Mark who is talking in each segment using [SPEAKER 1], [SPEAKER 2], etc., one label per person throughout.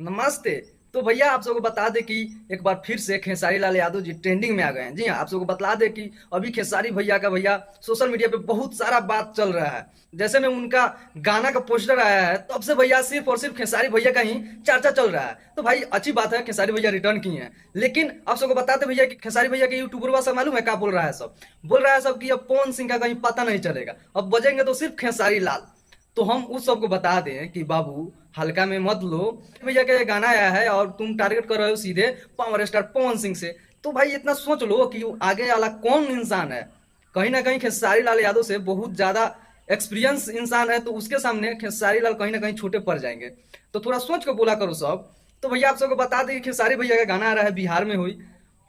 [SPEAKER 1] नमस्ते। तो भैया आप सबको बता दें कि एक बार फिर से खेसारी लाल यादव जी ट्रेंडिंग में आ गए हैं। जी हाँ, आप सबको बता दें कि अभी खेसारी भैया का भैया सोशल मीडिया पे बहुत सारा बात चल रहा है। जैसे में उनका गाना का पोस्टर आया है तब से भैया सिर्फ और सिर्फ खेसारी भैया का ही चर्चा चल रहा है। तो भाई अच्छी बात है, खेसारी भैया रिटर्न किए हैं। लेकिन आप सबको बताते भैया कि खेसारी भैया के यूट्यूबर सब मालूम है क्या बोल रहा है? सब बोल रहा है सब कि अब पवन सिंह का कहीं पता नहीं चलेगा, अब बजेंगे तो सिर्फ खेसारी लाल। तो हम उस सबको बता दें कि बाबू हल्का में मत लो। भैया का ये गाना आया है और तुम टारगेट कर रहे हो सीधे पावर स्टार पवन सिंह से। तो भाई इतना सोच लो कि वो आगे वाला कौन इंसान है। कहीं ना कहीं खेसारी लाल यादव से बहुत ज्यादा एक्सपीरियंस इंसान है, तो उसके सामने खेसारी लाल कहीं ना कहीं छोटे पड़ जाएंगे। तो थोड़ा सोच के बोला करो सब। तो भैया आप सबको बता दें कि खेसारी भैया का गाना आ रहा है बिहार में हुई,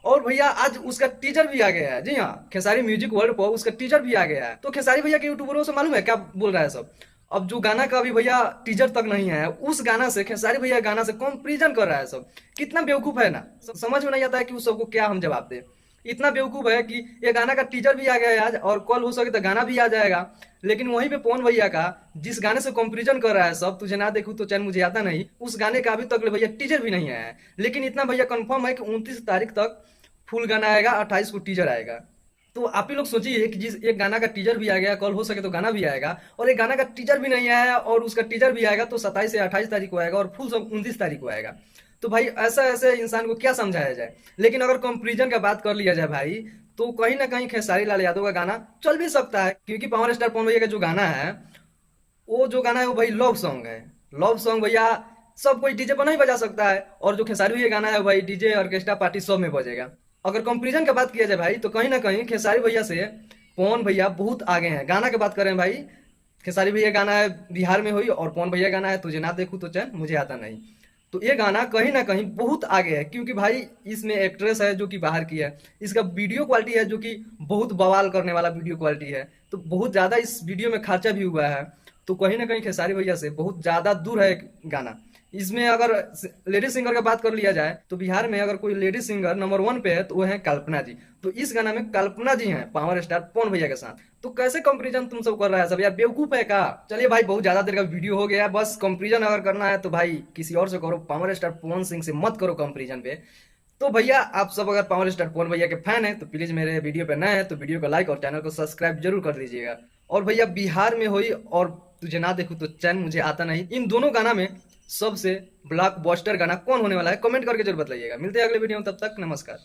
[SPEAKER 1] और भैया आज उसका टीजर भी आ गया है। जी हाँ, खेसारी म्यूजिक वर्ल्ड पर उसका टीजर भी आ गया है। तो खेसारी भैया के यूट्यूबरों से मालूम है क्या बोल रहा है सब? अब जो गाना का अभी भैया टीजर तक नहीं आया, उस गाना से खेसारी भैया गाना से कंपैरिजन कर रहा है सब। कितना बेवकूफ है ना, समझ में नहीं आता है कि उस सबको क्या हम जवाब दे। इतना बेवकूफ है कि ये गाना का टीजर भी आ गया है आज, और कल हो सके तो गाना भी आ जाएगा। लेकिन वहीं पे पवन भैया का जिस गाने से कंपैरिजन कर रहा है सब, तुझे ना देखूं तो चैन मुझे आता नहीं, उस गाने का अभी तक भैया टीजर भी नहीं आया है। लेकिन इतना भैया कंफर्म है कि 29 तारीख तक फुल गाना आएगा, 28 को टीजर आएगा। तो आप ही लोग सोचिए कि जिस एक गाना का टीजर भी आ गया, कल हो सके तो गाना भी आएगा, और एक गाना का टीजर भी नहीं आया और उसका टीजर भी आएगा, तो 27 से 28 तारीख को आएगा और फुल सब 29 तारीख को आएगा। तो भाई ऐसा ऐसे इंसान को क्या समझाया जाए। लेकिन अगर कंपेरिजन का बात कर लिया जाए भाई, तो कहीं ना कहीं खेसारी लाल यादव का गाना चल भी सकता है, क्योंकि पावर स्टार पवन भैया का जो गाना है, वो जो गाना है वो भाई लव सॉन्ग है। लव सॉन्ग भैया सब कोई डीजे पर नहीं बजा सकता है, और जो खेसारी भैया गाना है भाई डीजे ऑर्केस्ट्रा पार्टी सब में बजेगा। अगर कंपैरिजन की बात किया जाए भाई, तो कहीं ना कहीं खेसारी भैया से पवन भैया बहुत आगे हैं। गाना की बात करें भाई, खेसारी भैया गाना है बिहार में हुई, और पवन भैया गाना है तुझे ना देखूं तो चैन मुझे आता नहीं। तो ये गाना कहीं ना कहीं बहुत आगे है, क्योंकि भाई इसमें एक्ट्रेस है जो कि बाहर की है, इसका वीडियो क्वालिटी है जो कि बहुत बवाल करने वाला वीडियो क्वालिटी है, तो बहुत ज़्यादा इस वीडियो में खर्चा भी हुआ है। तो कहीं ना कहीं खेसारी भैया से बहुत ज़्यादा दूर है गाना। इसमें अगर लेडीज सिंगर का बात कर लिया जाए, तो बिहार में अगर कोई लेडीज सिंगर नंबर 1 पे है तो वो है कल्पना जी। तो इस गाना में कल्पना जी हैं पावर स्टार पवन भैया के साथ। तो कैसे कंपैरिजन तुम सब कर रहा है सब यार, बेवकूफ है का? चलिए भाई, बहुत ज्यादा देर का वीडियो हो गया, बस कंपैरिजन अगर करना है तो भाई किसी और से करो, पावर स्टार पवन सिंह से मत करो कंपैरिजन पे। तो भैया आप सब अगर पावर स्टार पवन भैया के फैन है तो प्लीज मेरे वीडियो पे नए हैं तो वीडियो को लाइक और चैनल को सब्सक्राइब जरूर कर दीजिएगा। और भैया बिहार में हुई और तुझे ना देखूं तो चैन मुझे आता नहीं, इन दोनों गाना में सबसे ब्लॉकबस्टर गाना कौन होने वाला है, कमेंट करके जरूर बताइएगा। मिलते हैं अगले वीडियो में, तब तक नमस्कार।